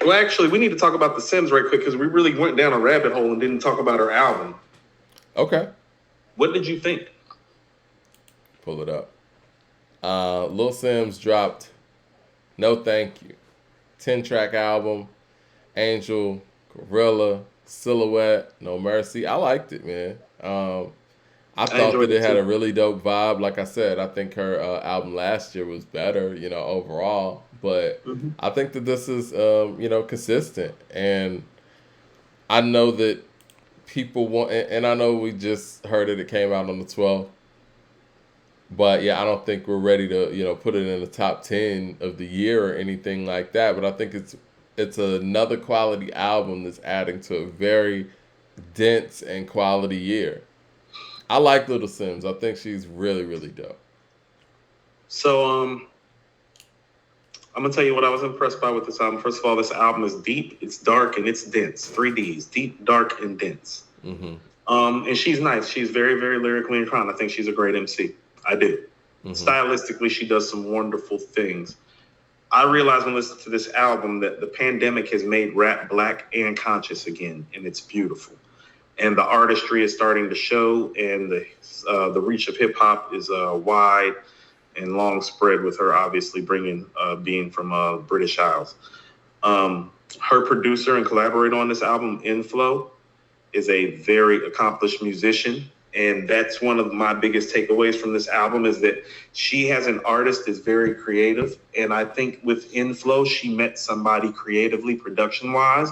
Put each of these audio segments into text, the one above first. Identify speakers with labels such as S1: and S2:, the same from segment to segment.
S1: Well, actually, we need to talk about the Simz right quick because we really went down a rabbit hole and didn't talk about her album.
S2: Okay.
S1: What did you think?
S2: Pull it up. Lil Simz dropped No Thank You. 10-track album. Angel, Gorilla, Silhouette, No Mercy. I liked it, man. I
S1: I
S2: thought
S1: enjoyed
S2: that
S1: it
S2: it had
S1: too.
S2: a really dope vibe. Like I said, I think her album last year was better, overall. But
S1: Hmm.
S2: I think that this is, consistent. And I know that people want, and I know we just heard it came out on the 12th. But yeah, I don't think we're ready to, put it in the top 10 of the year or anything like that. But I think it's another quality album that's adding to a very dense and quality year. I like Little Sims. I think she's really, really dope.
S1: So, I'm gonna tell you what I was impressed by with this album. First of all, this album is deep, it's dark, and it's dense. Three Ds: deep, dark, and dense.
S2: Mm-hmm.
S1: And she's nice. She's very, very lyrically inclined. I think she's a great MC. I do.
S2: Mm-hmm.
S1: Stylistically, she does some wonderful things. I realized when listening to this album that the pandemic has made rap black and conscious again, and it's beautiful. And the artistry is starting to show, and the reach of hip hop is wide and long spread. With her obviously bringing being from British Isles. Her producer and collaborator on this album, Inflow, is a very accomplished musician. And that's one of my biggest takeaways from this album is that she has an artist that's very creative. And I think with Inflow, she met somebody creatively, production wise,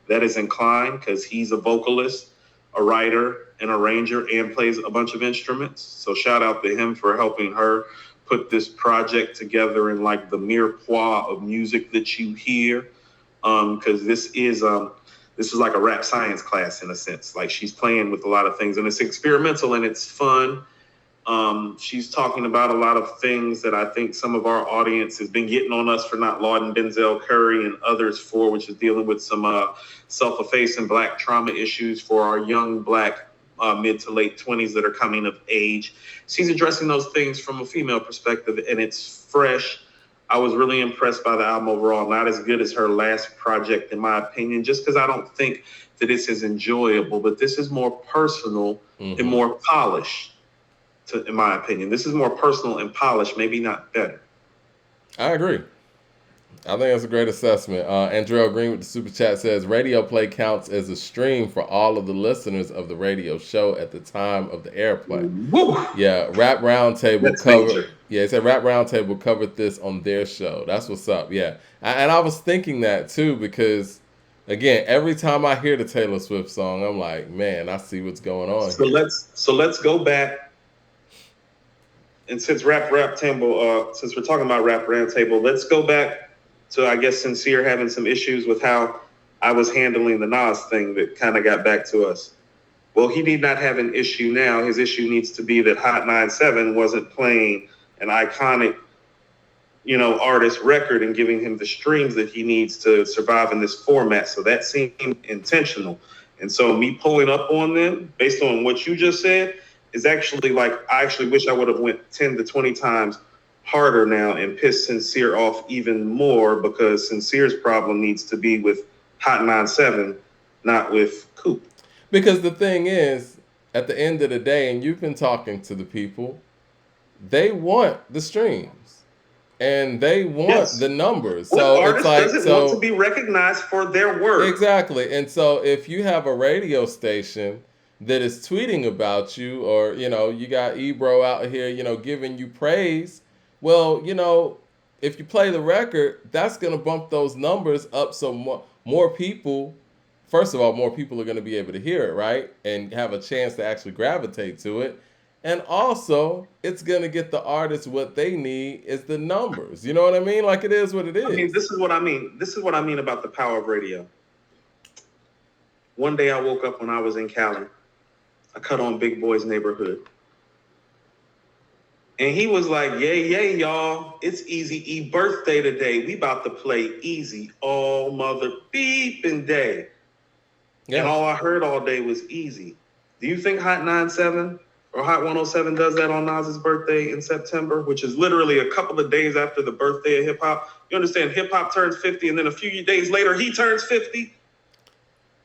S1: that is inclined because he's a vocalist, a writer, an arranger, and plays a bunch of instruments. So shout out to him for helping her put this project together in like the mirepoix of music that you hear. Because this is like a rap science class in a sense. Like she's playing with a lot of things, and it's experimental and it's fun. She's talking about a lot of things that I think some of our audience has been getting on us for not lauding Denzel Curry and others for, which is dealing with some self-effacing black trauma issues for our young black mid to late 20s that are coming of age. She's addressing those things from a female perspective, and it's fresh. I was really impressed by the album overall. Not as good as her last project, in my opinion, just because I don't think that it's as enjoyable, but this is more personal and
S2: Mm-hmm.
S1: more polished, in my opinion. This is more personal and polished, maybe not better.
S2: I agree. I think that's a great assessment. Andrell Green with the super chat says radio play counts as a stream for all of the listeners of the radio show at the time of the airplay.
S1: Woo!
S2: Yeah, Rap Roundtable
S1: That's
S2: covered.
S1: major.
S2: Yeah, it said Rap Roundtable covered this on their show. That's what's up. Yeah, and I was thinking that too because, again, every time I hear the Taylor Swift song, I'm like, man, I see what's going on
S1: So
S2: here.
S1: let's go back. And since we're talking about Rap Roundtable, let's go back to I guess Sincere having some issues with how I was handling the Nas thing that kind of got back to us. Well, he need not have an issue now. His issue needs to be that Hot 97 wasn't playing an iconic, artist record and giving him the streams that he needs to survive in this format. So that seemed intentional. And so me pulling up on them based on what you just said is actually like I actually wish I would have went 10 to 20 times harder now and pissed Sincere off even more because Sincere's problem needs to be with Hot 97, not with Coop.
S2: Because the thing is, at the end of the day, and you've been talking to the people, they want the streams and they want
S1: Yes.
S2: the numbers.
S1: What
S2: So it's
S1: artist
S2: like,
S1: doesn't want to
S2: so
S1: be recognized for their work?
S2: exactly. And so if you have a radio station that is tweeting about you, or, you got Ebro out here, giving you praise, well, if you play the record, that's going to bump those numbers up so more people, first of all, more people are going to be able to hear it, right? And have a chance to actually gravitate to it. And also, it's going to get the artists what they need is the numbers. You know what I mean? Like it is what it
S1: I mean,
S2: is.
S1: this is what I mean. This is what I mean about the power of radio. One day I woke up when I was in Cali. I cut on Big Boy's Neighborhood. And he was like, yay, yay, y'all. It's Easy E birthday today. We about to play Easy all mother beeping day. And
S2: Yeah.
S1: all I heard all day was Easy. Do you think Hot 97 or Hot 107 does that on Nas's birthday in September, which is literally a couple of days after the birthday of hip hop. You understand? Hip hop turns 50, and then a few days later, he turns 50.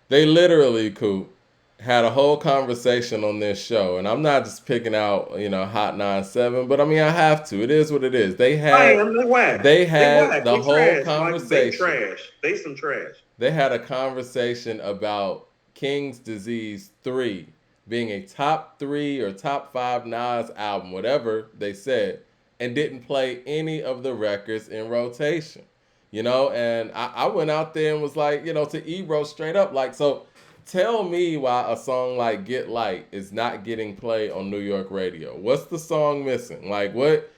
S2: They literally, Coop, had a whole conversation on this show, and I'm not just picking out, Hot 97, but I mean I have to. It is what it is. They had
S1: They whack.
S2: they
S1: They
S2: had
S1: whack.
S2: the
S1: They
S2: whole
S1: trash.
S2: conversation.
S1: Like, they trash. They some trash.
S2: They had a conversation about King's Disease 3 being a top 3 or top 5 Nas album, whatever they said, and didn't play any of the records in rotation. And I went out there and was like, to Ebro straight up, like, so tell me why a song like Get Light is not getting played on New York radio. What's the song missing? Like, what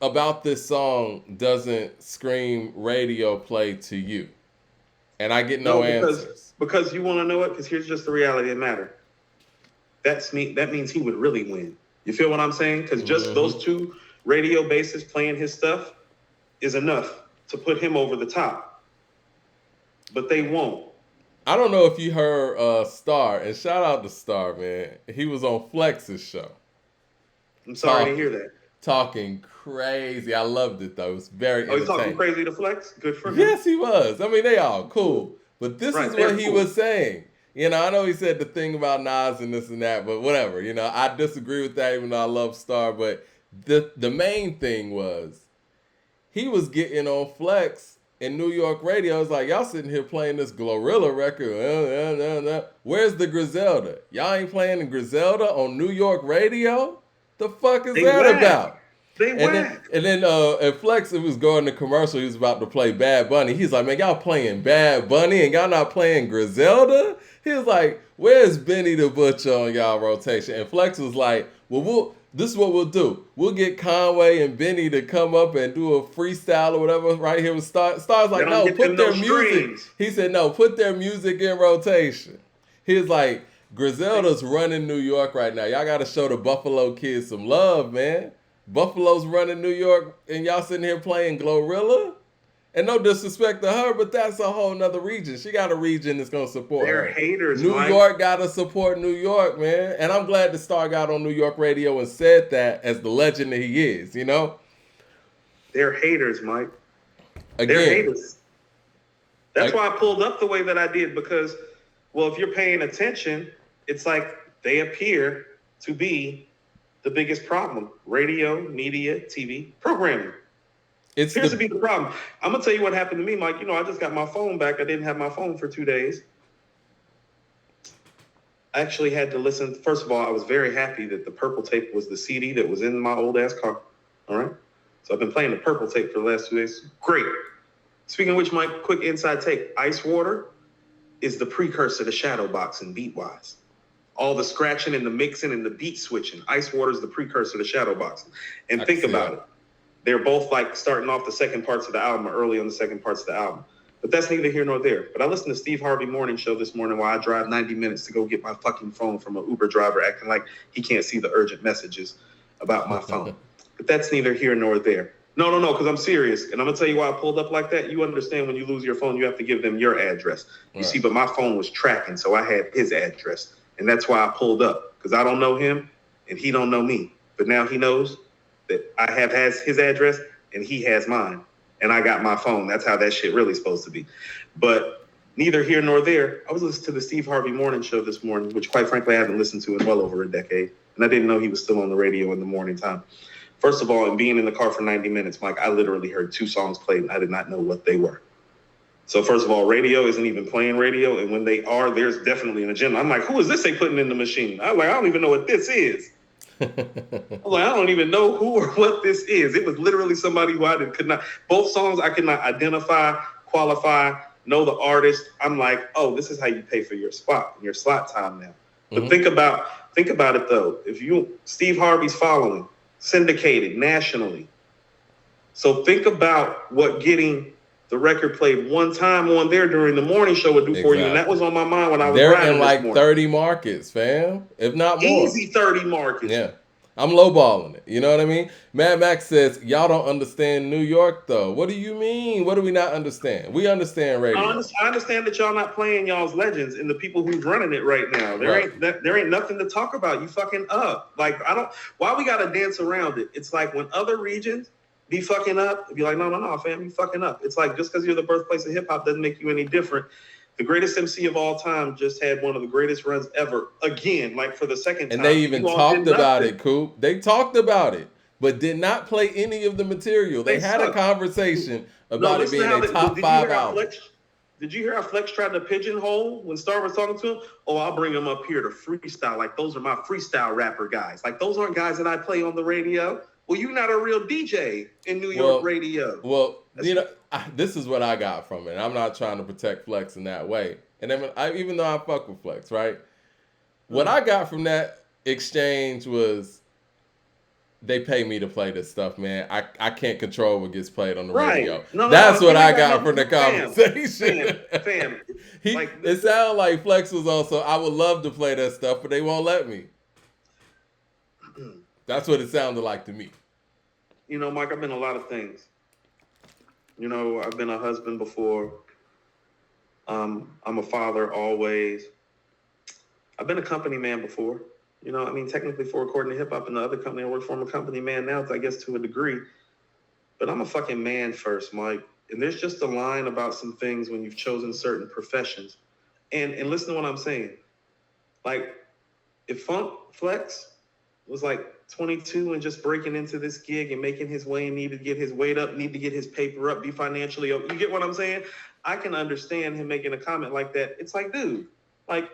S2: about this song doesn't scream radio play to you? And I get no answers.
S1: Because you want to know it? Because here's just the reality of the matter. That means he would really win. You feel what I'm saying? Because just those two radio bases playing his stuff is enough to put him over the top. But they won't.
S2: I don't know if you heard Star, and shout out to Star, man. He was on Flex's show.
S1: I'm sorry to hear that.
S2: Talking crazy. I loved it, though. It was very entertaining.
S1: He's talking crazy to Flex? Good for him.
S2: Yes, he was. I mean, they all cool. But this is what he was saying. I know he said the thing about Nas and this and that, but whatever. I disagree with that, even though I love Star. But the main thing was he was getting on Flex in New York radio. It's like, y'all sitting here playing this Glorilla record. Where's the Griselda? Y'all ain't playing the Griselda on New York radio? The fuck is that about? And then Flex, it was going to commercial. He was about to play Bad Bunny. He's like, man, y'all playing Bad Bunny and y'all not playing Griselda? He was like, where's Benny the Butcher on y'all rotation? And Flex was like, well, this is what we'll do. We'll get Conway and Benny to come up and do a freestyle or whatever right here with Star. Star's like, no, put their music. He said, no, put their music in rotation. He was like, Griselda's running New York right now. Y'all got to show the Buffalo kids some love, man. Buffalo's running New York, and y'all sitting here playing Glorilla? And no disrespect to her, but that's a whole nother region. She got a region that's going to support her.
S1: They're haters,
S2: New York got to support New York, man. And I'm glad the Star got on New York radio and said that as the legend that he is,
S1: They're haters, Mike.
S2: Again,
S1: they're haters. That's why I pulled up the way that I did, because, well, if you're paying attention, it's like they appear to be the biggest problem. Radio, media, TV, programming. Appears to be the problem. I'm going to tell you what happened to me, Mike. I just got my phone back. I didn't have my phone for 2 days. I actually had to listen. First of all, I was very happy that the Purple Tape was the CD that was in my old-ass car. All right? So I've been playing the Purple Tape for the last 2 days. Great. Speaking of which, Mike, quick inside take. Ice Water is the precursor to Shadow Boxing beat-wise. All the scratching and the mixing and the beat switching. Ice Water is the precursor to Shadow Boxing. And think about it. They're both like starting off the second parts of the album or early on the second parts of the album. But that's neither here nor there. But I listened to Steve Harvey Morning Show this morning while I drive 90 minutes to go get my fucking phone from an Uber driver acting like he can't see the urgent messages about my phone. But that's neither here nor there. No, because I'm serious. And I'm going to tell you why I pulled up like that. You understand when you lose your phone, you have to give them your address. You see, but my phone was tracking, so I had his address. And that's why I pulled up, because I don't know him and he don't know me. But now he knows that I has his address and he has mine. And I got my phone. That's how that shit really supposed to be. But neither here nor there. I was listening to the Steve Harvey Morning Show this morning, which quite frankly I haven't listened to in well over a decade. And I didn't know he was still on the radio in the morning time. First of all, and being in the car for 90 minutes, Mike, I literally heard 2 songs played and I did not know what they were. So first of all, radio isn't even playing radio. And when they are, there's definitely an agenda. I'm like, who is this they putting in the machine? I'm like, I don't even know what this is. I'm like, I don't even know who or what this is. It was literally somebody who could not, both songs I could not identify, qualify, know the artist. I'm like, oh, this is how you pay for your slot time now. But think about it though. If Steve Harvey's following, syndicated nationally. So think about what getting the record played one time on there during the morning show would do for you. And that was on my mind when I was
S2: They're
S1: driving
S2: in like
S1: this morning.
S2: 30 markets, fam. If not more.
S1: Easy 30 markets.
S2: Yeah. I'm lowballing it. You know what I mean? Mad Max says, y'all don't understand New York, though. What do you mean? What do we not understand? We understand radio.
S1: I understand that y'all not playing y'all's legends and the people who's running it right now.
S2: Right.
S1: There ain't nothing to talk about. You fucking up. Like I don't. Why we gotta dance around it? It's like when other regions be fucking up, be like, no, fam, you fucking up. It's like just because you're the birthplace of hip hop doesn't make you any different. The greatest MC of all time just had one of the greatest runs ever again, like for the second time.
S2: And they even talked about it, Coop. They talked about it, but did not play any of the material. They had a conversation about it being a top 5 album.
S1: Did you hear how Flex tried to pigeonhole when Star was talking to him? Oh, I'll bring him up here to freestyle. Like, those are my freestyle rapper guys. Like, those aren't guys that I play on the radio. Well, you're not a real DJ in New York radio.
S2: Well, this is what I got from it. I'm not trying to protect Flex in that way. And then even though I fuck with Flex, right? What I got from that exchange was they pay me to play this stuff, man. I can't control what gets played on the radio. That's what I got from the conversation.
S1: Fam.
S2: It sounded like Flex was also, I would love to play that stuff, but they won't let me. That's what it sounded like to me.
S1: You know, Mike, I've been a lot of things. You know, I've been a husband before. I'm a father always. I've been a company man before. You know, I mean, technically for Recording to Hip Hop and the other company I work for, I'm a company man now, I guess to a degree. But I'm a fucking man first, Mike. And there's just a line about some things when you've chosen certain professions. And listen to what I'm saying. Like, if Flex was like 22 and just breaking into this gig and making his way and needed to get his weight up, need to get his paper up, be financially up. You get what I'm saying? I can understand him making a comment like that. It's like, dude, like,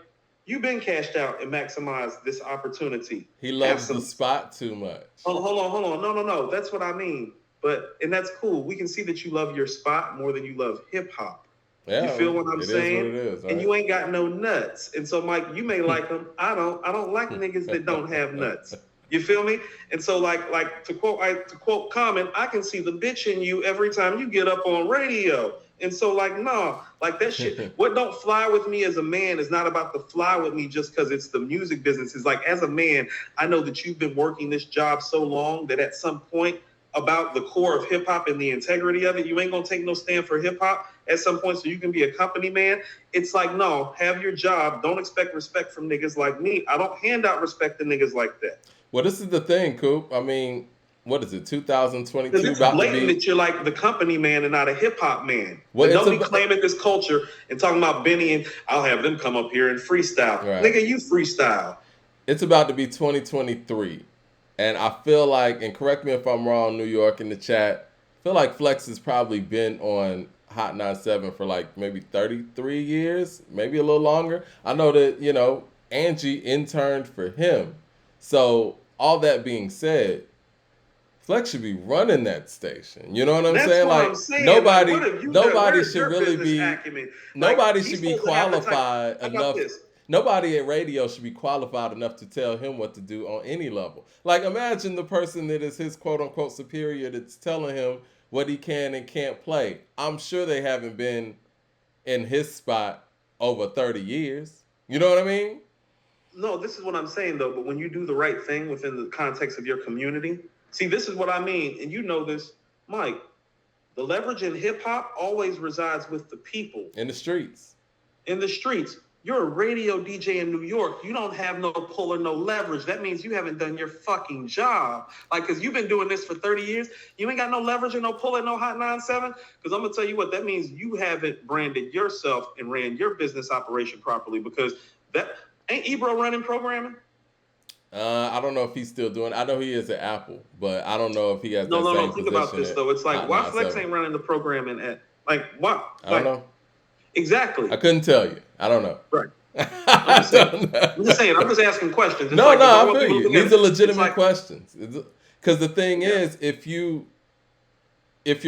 S1: you've been cashed out and maximized this opportunity.
S2: He loves the spot too much.
S1: Hold on. No. That's what I mean. And that's cool. We can see that you love your spot more than you love hip hop.
S2: Yeah,
S1: you feel what I'm saying?
S2: Is what it is, right?
S1: And you ain't got no nuts. And so, Mike, you may like them. I don't like niggas that don't have nuts. You feel me? And so, like to quote Common, I can see the bitch in you every time you get up on radio. And so, like, no, like that shit. What don't fly with me as a man is not about to fly with me just because it's the music business. It's like, as a man, I know that you've been working this job so long that at some point about the core of hip hop and the integrity of it, you ain't gonna take no stand for hip hop at some point so you can be a company man. It's like, no, have your job. Don't expect respect from niggas like me. I don't hand out respect to niggas like that.
S2: Well, this is the thing, Coop. I mean, what is it, 2022?
S1: It's blatant that you're like the company man and not a hip hop man. Well, don't be claiming this culture and talking about Benny and I'll have them come up here and freestyle. Right. Nigga, you freestyle.
S2: It's about to be 2023. And I feel like, and correct me if I'm wrong, New York in the chat, I feel like Flex has probably been on Hot 97 for like maybe 33 years, maybe a little longer. I know that, you know, Angie interned for him. So all that being said, Flex should be running that station. You know what I'm saying? Like, nobody should really be, nobody should be qualified enough. Nobody at radio should be qualified enough to tell him what to do on any level. Like, imagine the person that is his quote-unquote superior that's telling him what he can and can't play. I'm sure they haven't been in his spot over 30 years. You know what I mean?
S1: No, this is what I'm saying, though. But when you do the right thing within the context of your community, see, this is what I mean. And you know this, Mike. The leverage in hip-hop always resides with the people.
S2: In the streets.
S1: In the streets. You're a radio DJ in New York. You don't have no pull or no leverage. That means you haven't done your fucking job. Like, because you've been doing this for 30 years. You ain't got no leverage or no pull or no Hot 97. Because I'm going to tell you what, that means you haven't branded yourself and ran your business operation properly. Because that ain't Ebro running programming?
S2: I don't know if he's still doing it. I know he is at Apple, but I don't know if he has that same position.
S1: No, think about this, though. It's like, why Flex ain't running the programming at, like, why?
S2: I don't know.
S1: Exactly.
S2: I couldn't tell you. I don't know.
S1: Right. I'm just saying. I'm just asking questions.
S2: No, I feel you. These are legitimate questions. Because the thing is, if you're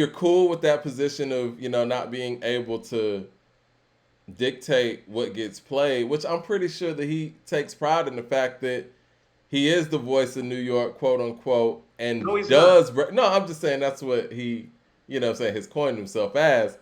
S2: cool with that position of, you know, not being able to dictate what gets played, which I'm pretty sure that he takes pride in the fact that he is the voice of New York, quote unquote, and I'm just saying that's what he, you know what I'm saying, has coined himself as.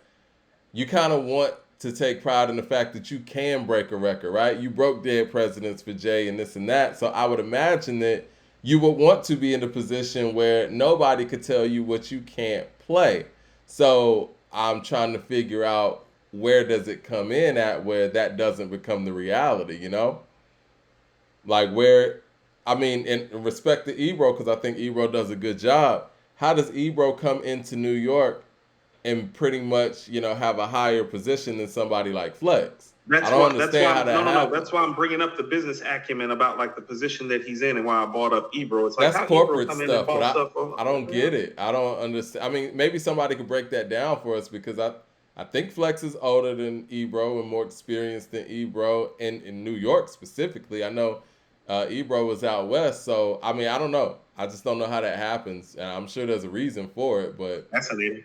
S2: You kind of want to take pride in the fact that you can break a record, right? You broke Dead Presidents for Jay and this and that. So I would imagine that you would want to be in a position where nobody could tell you what you can't play. So I'm trying to figure out where does it come in at where that doesn't become the reality, you know? Like where, I mean, in respect to Ebro, because I think Ebro does a good job. How does Ebro come into New York and pretty much, have a higher position than somebody like Flex? I
S1: That's
S2: don't
S1: why. That's
S2: understand
S1: why.
S2: how that
S1: No.
S2: happened.
S1: That's why I'm bringing up the business acumen about like the position that he's in, and why I brought up Ebro. It's like
S2: That's
S1: how Ebro
S2: corporate
S1: come in and
S2: stuff, but
S1: boss
S2: I
S1: up on.
S2: I don't get it. I don't understand. I mean, maybe somebody could break that down for us because I think Flex is older than Ebro and more experienced than Ebro in New York specifically. I know Ebro was out west, so I mean, I don't know. I just don't know how that happens, and I'm sure there's a reason for it, but
S1: Fascinating.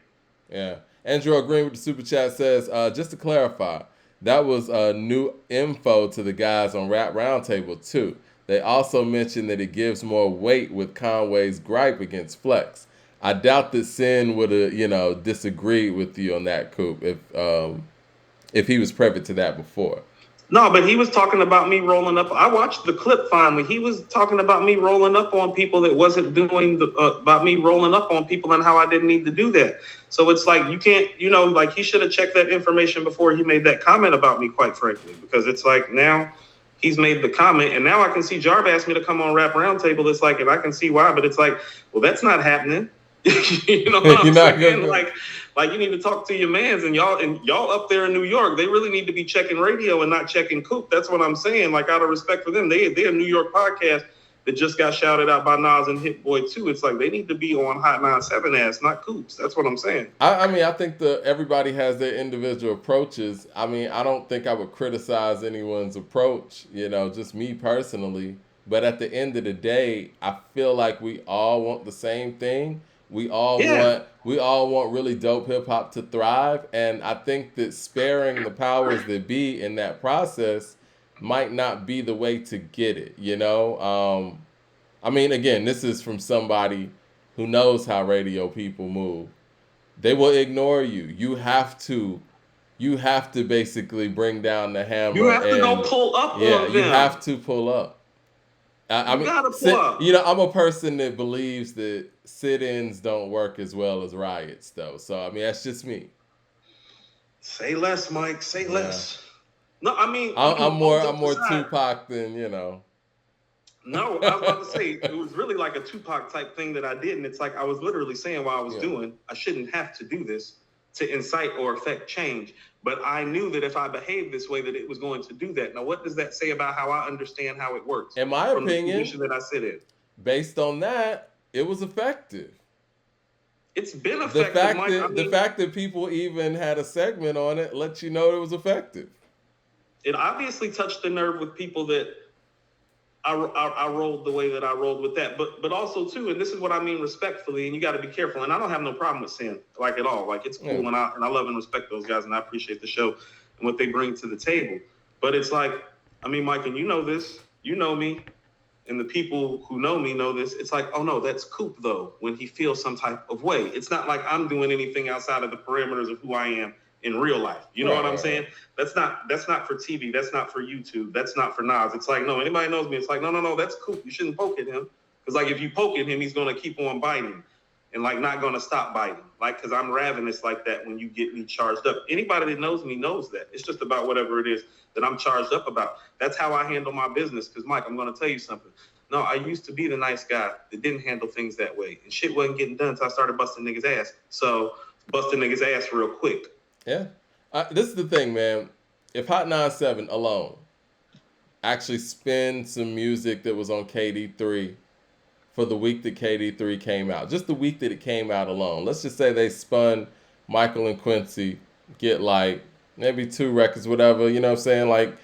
S2: yeah. Andrew Green with the super chat says, just to clarify, that was new info to the guys on Rap Roundtable too. They also mentioned that it gives more weight with Conway's gripe against Flex. I doubt that Sin would have, disagreed with you on that, Coop, if he was privy to that before.
S1: No, but he was talking about me rolling up. I watched the clip finally. He was talking about me rolling up on people that wasn't doing about me rolling up on people and how I didn't need to do that. So it's like you can't, like he should have checked that information before he made that comment about me, quite frankly, because it's like now he's made the comment and now I can see Jarv asked me to come on Rap Roundtable. It's like, and I can see why, but it's like, well, that's not happening. You know what I'm saying? Like you need to talk to your mans and y'all up there in New York. They really need to be checking radio and not checking Coop. That's what I'm saying. Like out of respect for them, they're a New York podcast that just got shouted out by Nas and Hit Boy too. It's like they need to be on Hot 97 ass, not Coops. That's what I'm saying.
S2: I mean, I think everybody has their individual approaches. I mean, I don't think I would criticize anyone's approach, just me personally. But at the end of the day, I feel like we all want the same thing. We all want really dope hip hop to thrive, and I think that sparing the powers that be in that process might not be the way to get it. I mean, again, this is from somebody who knows how radio people move. They will ignore you. You have to basically bring down the
S1: You
S2: hammer
S1: have to go
S2: and
S1: pull up
S2: yeah,
S1: on
S2: you
S1: them.
S2: have to pull up. I
S1: You
S2: mean,
S1: gotta pull up.
S2: I'm a person that believes that sit-ins don't work as well as riots, though. So I mean, that's just me.
S1: Say less, Mike. Say
S2: Yeah,
S1: less. No, I mean,
S2: I'm
S1: all
S2: more I'm
S1: jokes
S2: more
S1: aside,
S2: Tupac than
S1: no, I was about to say it was really like a Tupac type thing that I did, and it's like I was literally saying while I was
S2: Yeah.
S1: doing, I shouldn't have to do this to incite or affect change. But I knew that if I behaved this way, that it was going to do that. Now, what does that say about how I understand how it works
S2: In my
S1: from the
S2: opinion,
S1: position that I sit in?
S2: based on that, it was effective.
S1: It's been
S2: The
S1: effective,
S2: fact
S1: Mike. I
S2: that the
S1: mean,
S2: fact that people even had a segment on it lets you know it was effective.
S1: it obviously touched the nerve with people that I rolled the way that I rolled with that. But also too, and this is what I mean respectfully, and you got to be careful. And I don't have no problem with Sin, like at all. Like it's cool,
S2: Yeah.
S1: and I love and respect those guys, and I appreciate the show and what they bring to the table. But it's like, I mean, Mike, and you know this, you know me, and the people who know me know this. It's like, oh no, that's Coop though. When he feels some type of way, it's not like I'm doing anything outside of the parameters of who I am in real life. You know what I'm saying? That's not for TV. That's not for YouTube. That's not for Nas. It's like, no, anybody knows me. It's like, no, that's Coop. You shouldn't poke at him. Because like if you poke at him, he's gonna keep on biting and like not gonna stop biting. Like because I'm ravenous like that when you get me charged up. Anybody that knows me knows that. It's just about whatever it is that I'm charged up about. That's how I handle my business. Because Mike, I'm gonna tell you something. No, I used to be the nice guy that didn't handle things that way. And shit wasn't getting done until I started busting niggas' ass. So busting niggas' ass real quick.
S2: Yeah. This is the thing, man. If Hot 97 alone actually spin some music that was on KD3 for the week that KD3 came out, just the week that it came out alone, let's just say they spun Michael and Quincy, get like maybe 2 records, whatever, you know what I'm saying? Like,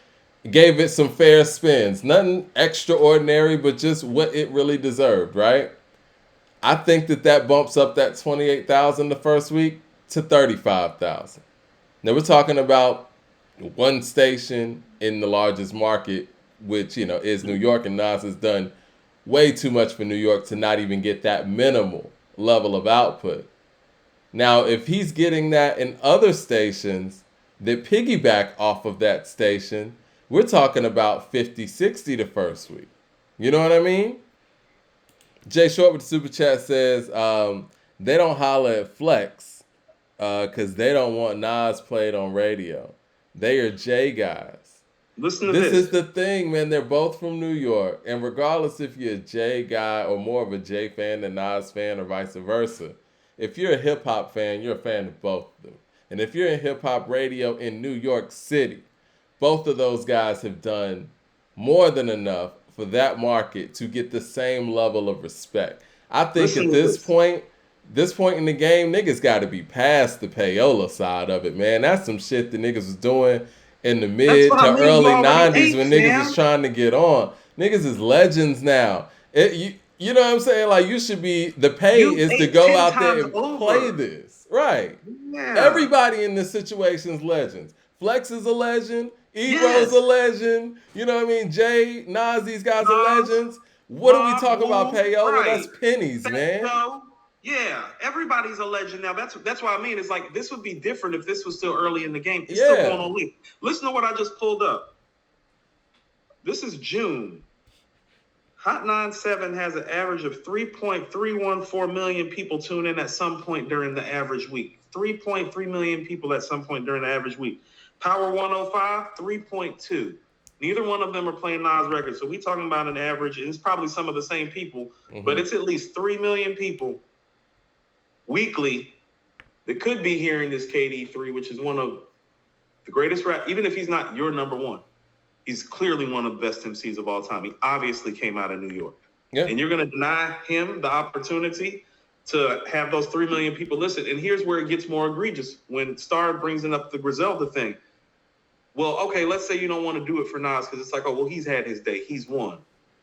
S2: gave it some fair spins. Nothing extraordinary, but just what it really deserved, right? I think that bumps up that 28,000 the first week to 35,000. Now we're talking about one station in the largest market, which is New York, and Nas has done way too much for New York to not even get that minimal level of output. Now, if he's getting that in other stations that piggyback off of that station, we're talking about 50, 60 the first week. You know what I mean? Jay Short with the super chat says they don't holler at Flex because they don't want Nas played on radio. They are Jay guys.
S1: Listen to
S2: This is
S1: this.
S2: the thing, man. They're both from New York, and regardless if you're a Jay guy or more of a Jay fan than Nas fan, or vice versa, if you're a hip hop fan, you're a fan of both of them. And if you're in hip hop radio in New York City, both of those guys have done more than enough for that market to get the same level of respect. I think
S1: Listen
S2: at
S1: to this.
S2: this point in the game, niggas got to be past the payola side of it, man. That's some shit the niggas was doing in the
S1: That's
S2: mid
S1: what I
S2: to
S1: mean. You
S2: early
S1: already
S2: 90s
S1: ate,
S2: when niggas was
S1: fam.
S2: trying to get on. Niggas is legends now. You know what I'm saying? Like, you should be, the pay
S1: You
S2: is to
S1: ate
S2: go
S1: 10
S2: out there
S1: times
S2: and play
S1: over.
S2: this. Right.
S1: Yeah.
S2: Everybody in this situation is legends. Flex is a legend. Ebro's a
S1: Yes.
S2: legend. You know what I mean? Jay, Nas, these guys are
S1: Nas,
S2: legends. What are we
S1: Mob,
S2: talking about,
S1: Wu,
S2: payola?
S1: right.
S2: That's pennies,
S1: Fat
S2: man.
S1: Joe. Yeah. Everybody's a legend now. That's what I mean. It's like this would be different if this was still early in the game. It's still going
S2: Yeah.
S1: on late. Listen to what I just pulled up. This is June. Hot 97 has an average of 3.314 million people tune in at some point during the average week. 3.3 million people at some point during the average week. Power 105, 3.2. Neither one of them are playing Nas records. So we talking about an average, and it's probably some of the same people, but it's at least 3 million people weekly that could be hearing this KD3, which is one of the greatest rap, even if he's not your number one. He's clearly one of the best MCs of all time. He obviously came out of New York.
S2: Yeah.
S1: And you're going to deny him the opportunity to have those 3 million people listen. And here's where it gets more egregious. When Star brings up the Griselda thing. Well, okay, let's say you don't want to do it for Nas because it's like, oh, well, he's had his day. He's won.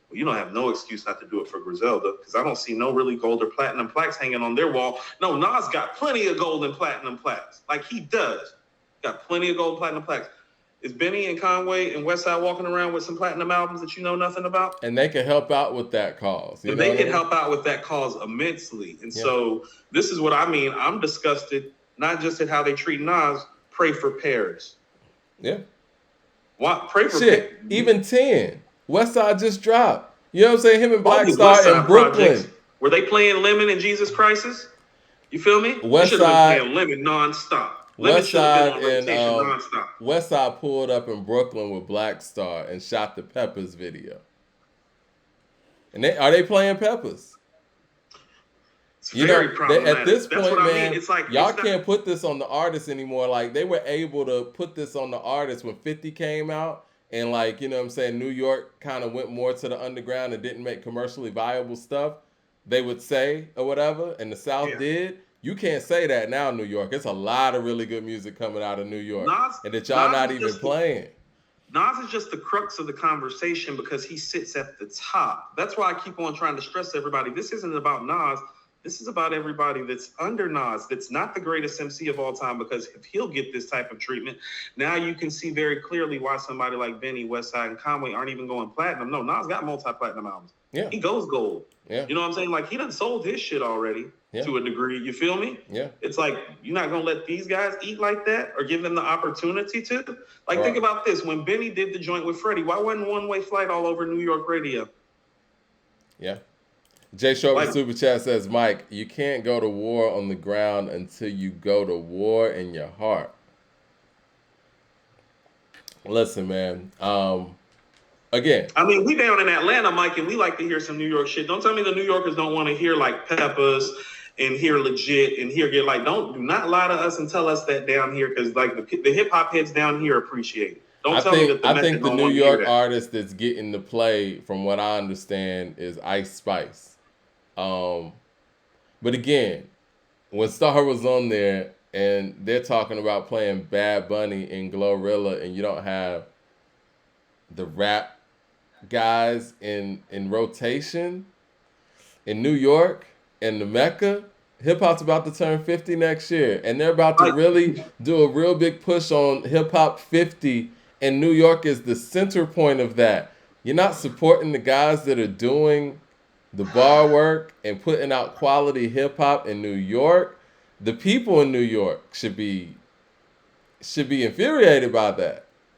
S1: Well, you don't have no excuse not to do it for Griselda because I don't see no really gold or platinum plaques hanging on their wall. No, Nas got plenty of gold and platinum plaques. Like he does. Got plenty of gold and platinum plaques. Is Benny and Conway and Westside walking around with some platinum albums that you know nothing about?
S2: And they can help out with that cause.
S1: And they can help out with that cause immensely. And so this is what I mean. I'm disgusted, not just at how they treat Nas, pray for Paris.
S2: Yeah.
S1: What? Pray for
S2: Shit. Even 10. Westside just dropped. You know what I'm saying? Him and Black Star in Brooklyn.
S1: Projects. Were they playing Lemon and Jesus Crisis? You feel me?
S2: Westside
S1: should have been playing Lemon nonstop.
S2: Westside pulled up in Brooklyn with Black Star and shot the Peppers video. And are they playing Peppers?
S1: It's very problematic.
S2: At this point, man,
S1: I mean. It's like
S2: y'all can't put this on the artists anymore. Like, they were able to put this on the artists when 50 came out. And, like, you know what I'm saying, New York kind of went more to the underground and didn't make commercially viable stuff, they would say, or whatever. And the South did. You can't say that now, New York. It's a lot of really good music coming out of New York. And that y'all not even playing.
S1: Nas is just the crux of the conversation because he sits at the top. That's why I keep on trying to stress to everybody, this isn't about Nas. This is about everybody that's under Nas, that's not the greatest MC of all time, because if he'll get this type of treatment, now you can see very clearly why somebody like Benny, Westside, and Conway aren't even going platinum. No, Nas got multi-platinum albums.
S2: Yeah.
S1: He goes gold.
S2: Yeah.
S1: You know what I'm saying? Like, he done sold his shit already to a degree. You feel me?
S2: Yeah.
S1: It's like, you're not going to let these guys eat like that or give them the opportunity to? Like, think about this. When Benny did the joint with Freddie, why wasn't One-Way Flight all over New York radio?
S2: Yeah. Jay Short with Super Chat says, Mike, you can't go to war on the ground until you go to war in your heart. Listen, man. Again,
S1: I mean, we down in Atlanta, Mike, and we like to hear some New York shit. Don't tell me the New Yorkers don't want to hear like Peppers and hear Legit and hear get like. Do not lie to us and tell us that down here, because like the hip hop heads down here appreciate it. Don't tell me that
S2: I think the New York artist that's getting the play, from what I understand, is Ice Spice. But again, when Star was on there and they're talking about playing Bad Bunny and Glorilla, and you don't have the rap guys in rotation in New York and the Mecca, hip hop's about to turn 50 next year, and they're about to really do a real big push on hip hop 50, and New York is the center point of that. You're not supporting the guys that are doing the bar work and putting out quality hip hop in New York. The people in New York should be infuriated by that.